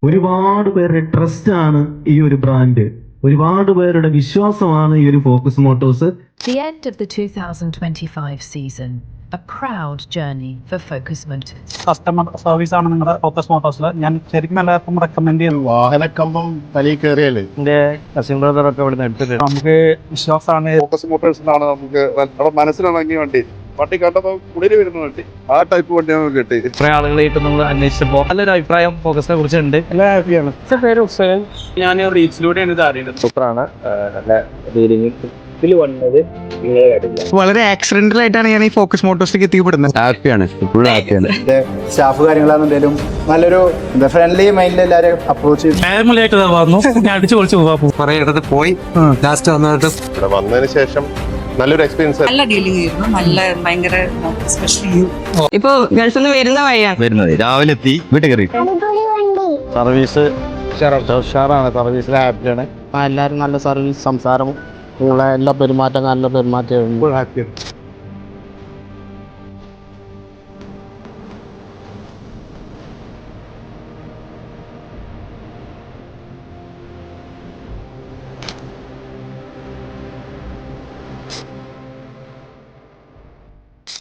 ഒരുപാട് പേരുടെ ട്രസ്റ്റ് ആണ് ഈ ഒരു ബ്രാൻഡ്, ഒരുപാട് പേരുടെ വിശ്വാസമാണ് ഈ ഒരു focus Motors. The end of the 2025 season, a proud journey for Focus Motors. Customer service ആണ് നിങ്ങളുടെ ഫോക്കസ് മോട്ടോഴ്സിൽ. ഞാൻ ശരിക്കും എല്ലാവർക്കും റെക്കമെൻഡ് ചെയ്യുന്നു. വാഹനക്കമ്പം തലയിൽ കയറിയല്ലേ എന്റെ കസിൻ ബ്രദറൊക്കെ ഇവിടെ എടുത്തിട്ട് നമുക്ക് വിശ്വാസമാണ്. ഫോക്കസ് മോട്ടോഴ്സിലാണ് നമുക്ക് നമ്മുടെ മനസ്സിലിണങ്ങിയ വണ്ടി. വണ്ടി കണ്ടപ്പോൾ കുളിര് വരുന്ന വണ്ടി, ആ ടൈപ്പ് വണ്ടി നമുക്ക് കിട്ടി. കുറെ ആളുകളായിട്ട് നമ്മൾ അന്വേഷിച്ചപ്പോൾ നല്ലൊരു അഭിപ്രായം ഫോക്കസിനെ കുറിച്ചുണ്ട്. എല്ലാം ഹാപ്പിയാണ്. പേര് ഹുസൈൻ. ഞാൻ റീൽസിലൂടെയാണ് ഇത് അറിയുന്നത്. സൂപ്പറാണ്. നല്ല ഇതിൽ വന്നത് വളരെ ആക്സിഡന്റൽ ആയിട്ടാണ് ഞാൻ ഈ ഫോക്കസ് മോട്ടോഴ്സിലേക്ക് എത്തിപ്പെടുന്നത്. ഹാപ്പിയാണ്, ഇപ്പോഴും ഹാപ്പിയാണ്. സ്റ്റാഫ് കാര്യങ്ങളാണെങ്കിലും നല്ലൊരു ഫ്രണ്ട്ലി മൈൻഡിൽ എല്ലാവരും അപ്രോച്ച് ചെയ്തു. ഫാമിലിയായിട്ട് വന്നു. ഞാൻ അടിച്ചു പൊളിച്ചു പോകാം. കുറെ ഇടത്ത് പോയി ലാസ്റ്റ് വന്നിട്ട് ഇവിടെ വന്നതിന് ശേഷം നല്ലൊരു എക്സ്പീരിയൻസ്. നല്ല ഡീലിംഗ് ആയിരുന്നു. നല്ല ഭയങ്കര സ്പെഷ്യലി ഇപ്പൊ ഗൾഫിൽ നിന്ന് വരുന്ന വഴിയാണ് വരുന്നത്. രാവിലെ എത്തി വീട്ടിൽ കയറി. സർവീസ് ഉഷാറാണ്. സർവീസിൽ ഹാപ്പിയാണ്. എല്ലാവരും നല്ല സർവീസ്, സംസാരം, നിങ്ങളെ എല്ലാ പെരുമാറ്റം നല്ല പെരുമാറ്റം. ഹാപ്പിയാണ്.